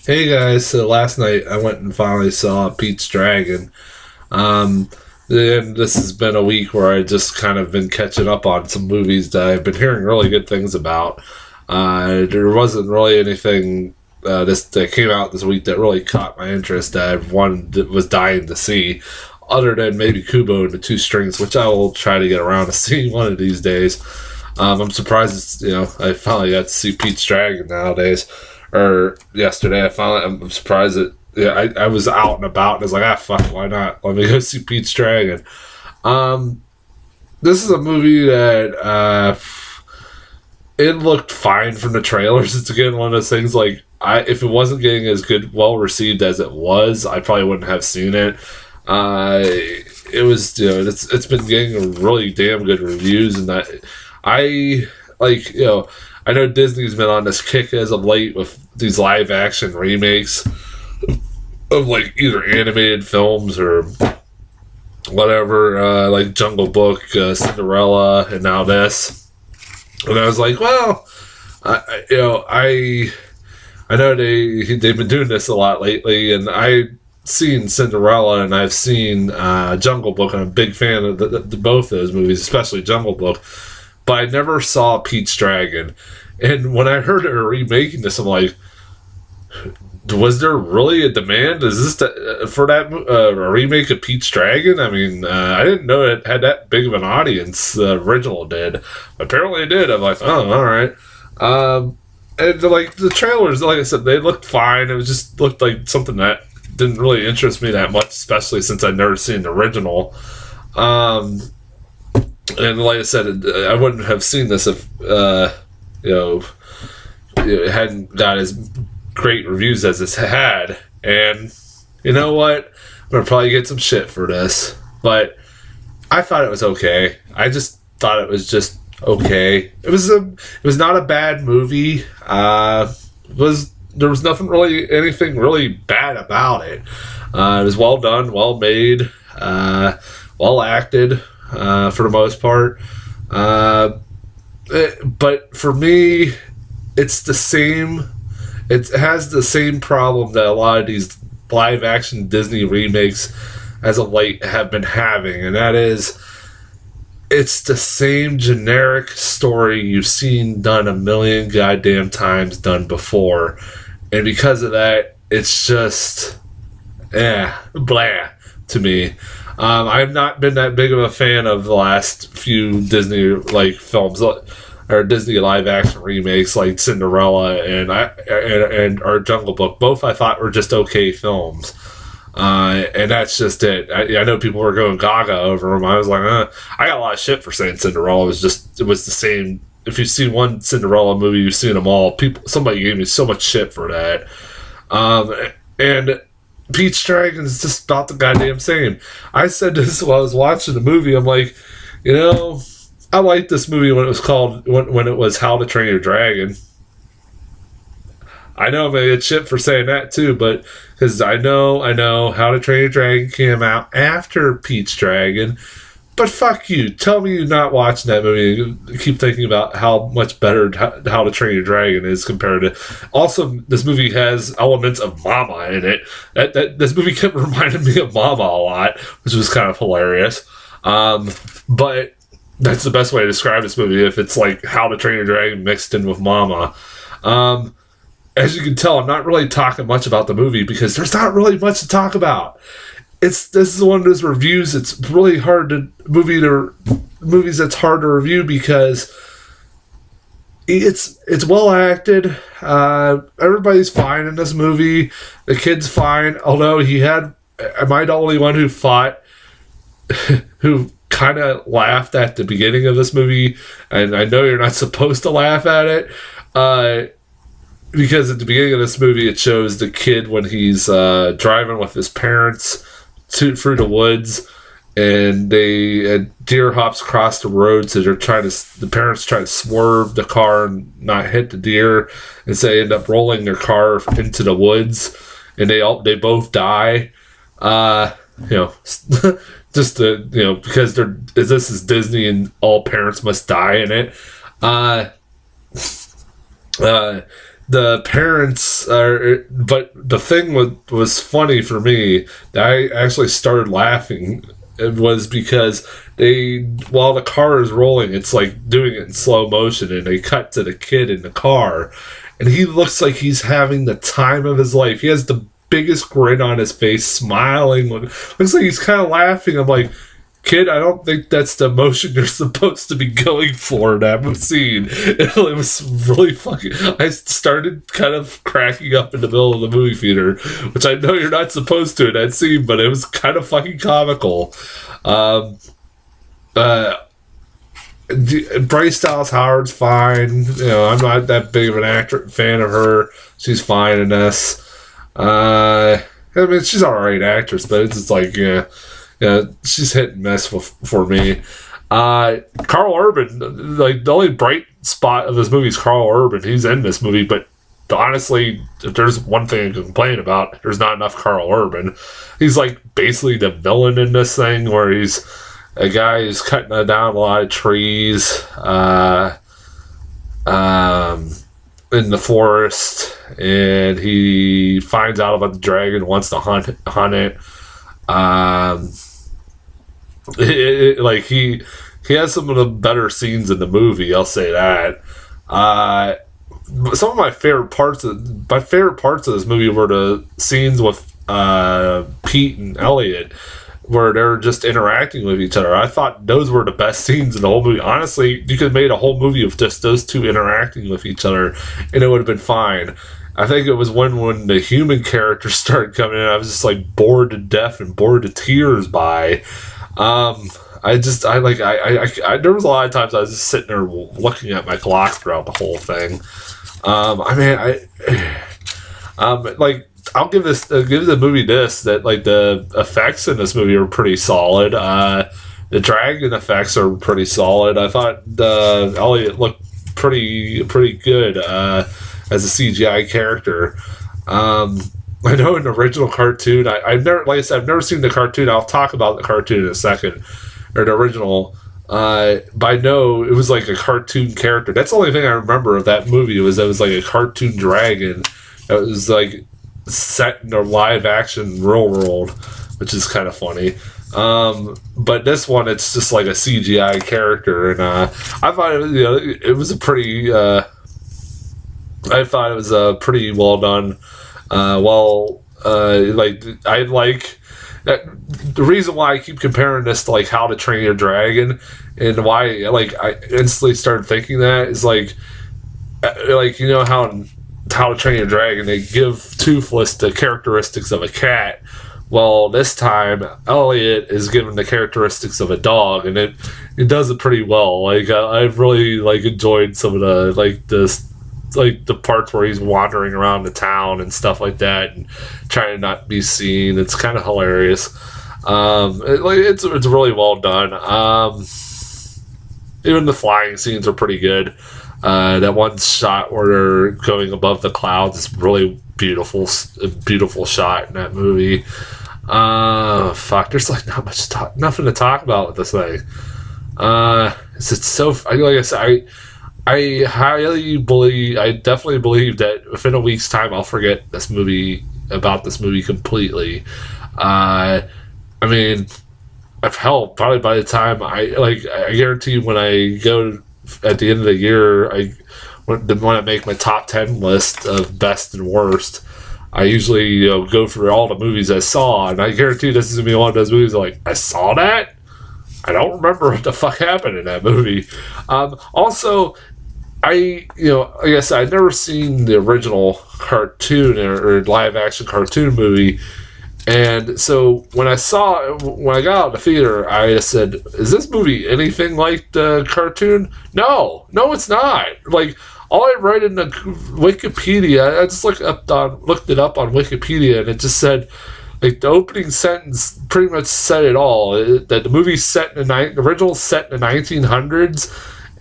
Hey guys, so last night I went and finally saw Pete's Dragon. Um, and this has been a week where I just kind of been catching up on some movies that I've been hearing really good things about. There wasn't really anything this that came out this week that really caught my interest that I was dying to see, other than maybe Kubo and the Two Strings, which I will try to get around to seeing one of these days. I'm surprised I finally got to see Pete's Dragon nowadays. Or yesterday, I'm surprised that I was out and about and I was like, fuck, why not? Let me go see Pete's Dragon. Um, this is a movie that it looked fine from the trailers. It's again one of those things like if it wasn't getting as well received as it was, I probably wouldn't have seen it. It was it's been getting really damn good reviews, and that I like I know Disney's been on this kick as of late with these live action remakes of like either animated films or whatever, like Jungle Book, Cinderella, and now this. And I was like, well, I know they've been doing this a lot lately, and I've seen Cinderella and I've seen Jungle Book, and I'm a big fan of both those movies, especially Jungle Book. But I never saw Pete's Dragon, and when I heard they were remaking this, I'm like, was there really a demand? Is this for that a remake of Pete's Dragon? I mean, I didn't know it had that big of an audience. The original did. Apparently, it did. I'm like, oh, all right. And like the trailers, like I said, they looked fine. It was just looked like something that didn't really interest me that much, especially since I'd never seen the original. And like I said, I wouldn't have seen this if it hadn't got as great reviews as it's had. And you know what? I'm gonna probably get some shit for this, but I thought it was okay. I just thought it was just okay. It was not a bad movie. There was anything really bad about it. It was well done, well made, well acted for the most part. But for me, it's the same. It has the same problem that a lot of these live action Disney remakes as of late have been having, and that is it's the same generic story you've seen done a million goddamn times done before. And because of that, it's just blah to me. I've not been that big of a fan of the last few Disney like films or Disney live action remakes like Cinderella and our Jungle Book. Both I thought were just okay films, and that's just it. I know people were going gaga over them. I was like, I got a lot of shit for saying Cinderella. It was the same. If you've seen one Cinderella movie, you've seen them all. Somebody gave me so much shit for that. And Pete's Dragon is just about the goddamn same. I said this while I was watching the movie. I'm like, I liked this movie when it was called when it was How to Train Your Dragon. I know I'm gonna get shit for saying that too, but because I know How to Train Your Dragon came out after Pete's Dragon. But fuck you. Tell me you're not watching that movie. You keep thinking about how much better How to Train Your Dragon is compared to. Also, this movie has elements of Mama in it. This movie kept reminding me of Mama a lot, which was kind of hilarious. But that's the best way to describe this movie. If it's like How to Train Your Dragon mixed in with Mama. As you can tell, I'm not really talking much about the movie because there's not really much to talk about. This is one of those reviews. It's really hard movies that's hard to review because it's well acted. Everybody's fine in this movie. The kid's fine, although am I the only one who who kind of laughed at the beginning of this movie? And I know you're not supposed to laugh at it, because at the beginning of this movie it shows the kid when he's driving with his parents through the woods, and a deer hops across the road, so the parents try to swerve the car and not hit the deer, and so they end up rolling their car into the woods, and they both die. Just because this is Disney and all parents must die in it. the parents are, but the thing was funny for me that I actually started laughing. It was because they, while the car is rolling, it's like doing it in slow motion, and they cut to the kid in the car, and he looks like he's having the time of his life. He has the biggest grin on his face, smiling. Looks like he's kind of laughing. I'm like, kid, I don't think that's the emotion you're supposed to be going for in that scene. It was really fucking. I started kind of cracking up in the middle of the movie theater, which I know you're not supposed to in that scene, but it was kind of fucking comical. Um, uh, Bryce Dallas Howard's fine. You know, I'm not that big of an fan of her. She's fine in this. I mean, she's an alright actress, but it's just like, yeah, she's hit and miss for me. Carl Urban, like, the only bright spot of this movie is Carl Urban. He's in this movie, but honestly, if there's one thing I can complain about, there's not enough Carl Urban. He's like basically the villain in this thing, where he's a guy who's cutting down a lot of trees in the forest, and he finds out about the dragon, wants to hunt it. Like he has some of the better scenes in the movie, I'll say that. Some of my favorite parts of this movie were the scenes with Pete and Elliot, where they're just interacting with each other. I thought those were the best scenes in the whole movie. Honestly, you could have made a whole movie of just those two interacting with each other, and it would have been fine. I think it was when the human characters started coming in, I was just like bored to death and bored to tears by. There was a lot of times I was just sitting there looking at my clock throughout the whole thing. I'll give the movie this, that like the effects in this movie are pretty solid. The dragon effects are pretty solid. I thought Elliot looked pretty good as a CGI character. I know in the original cartoon, I've never seen the cartoon. I'll talk about the cartoon in a second, or the original. But I know it was like a cartoon character. That's the only thing I remember of that movie, was that it was like a cartoon dragon that was like set in a live action real world, which is kind of funny. But this one, it's just like a CGI character, and I thought it was a pretty. I thought it was pretty well done. I like that. The reason why I keep comparing this to like How to Train Your Dragon, and why I instantly started thinking that is like you know how in How to Train Your Dragon they give Toothless the characteristics of a cat. Well, this time Elliot is given the characteristics of a dog, and it does it pretty well. Like I've really enjoyed some of the parts where he's wandering around the town and stuff like that, and trying to not be seen. It's kind of hilarious. It's really well done. Even the flying scenes are pretty good. That one shot where they're going above the clouds is really beautiful shot in that movie. There's like not much nothing to talk about with this thing. It's so, like I said, I definitely believe that within a week's time I'll forget about this movie completely. I mean, probably by the time I guarantee you, when I go at the end of the year, when I make my top 10 list of best and worst, I usually go through all the movies I saw, and I guarantee this is gonna be one of those movies like, I saw that? I don't remember what the fuck happened in that movie. Also, like I said, I'd never seen the original cartoon or live action cartoon movie, and so when I got out of the theater, I said, "Is this movie anything like the cartoon?" No, it's not. Like, all I read in the Wikipedia, I just looked it up on Wikipedia, and it just said, like, the opening sentence pretty much said it all. That the movie's set in the original set in the 1900s,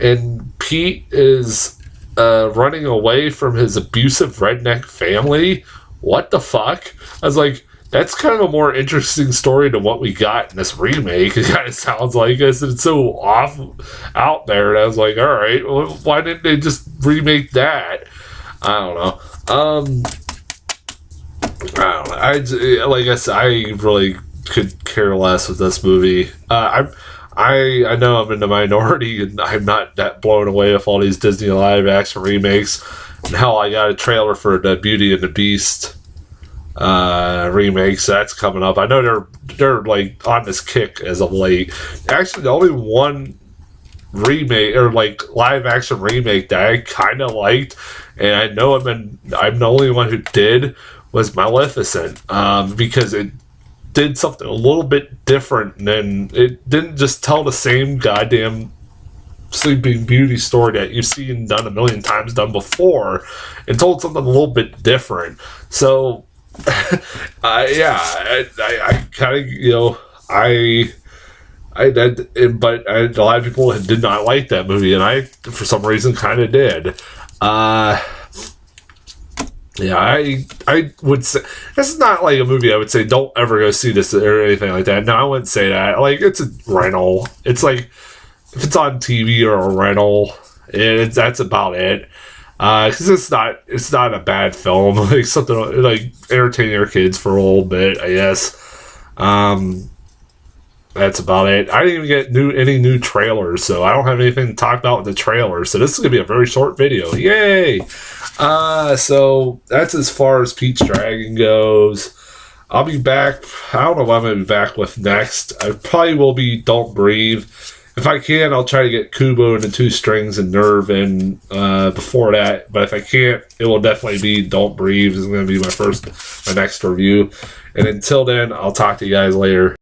and Pete is running away from his abusive redneck family. What the fuck? I was like, that's kind of a more interesting story than what we got in this remake. It kind of sounds like it. It's so out there. And I was like, all right, well, why didn't they just remake that? I don't know. I don't know. Like I said, I really could care less with this movie. I know I'm in the minority, and I'm not that blown away with all these Disney live action remakes. And hell, I got a trailer for the Beauty and the Beast remakes that's coming up. I know they're like on this kick as of late. Actually, the only one remake or like live action remake that I kind of liked, and I know I'm the only one who did, was Maleficent, because it did something a little bit different, than it didn't just tell the same goddamn Sleeping Beauty story that you've seen done a million times done before, and told something a little bit different. So I kind of, but a lot of people did not like that movie, and I, for some reason, kind of did. I would say this is not like a movie I would say don't ever go see this or anything like that. No, I wouldn't say that. Like, it's a rental. It's like if it's on TV or a rental, that's about it. Because it's not a bad film. Like something like entertain your kids for a little bit, I guess. That's about it. I didn't even get any new trailers, so I don't have anything to talk about with the trailers. So this is gonna be a very short video. Yay! So that's as far as Pete's Dragon goes. I'll be back. I don't know what I'm gonna be back with next. I probably will be Don't Breathe. If I can, I'll try to get Kubo and the Two Strings and Nerve in before that. But if I can't, it will definitely be Don't Breathe. It's going to be my next review. And until then, I'll talk to you guys later.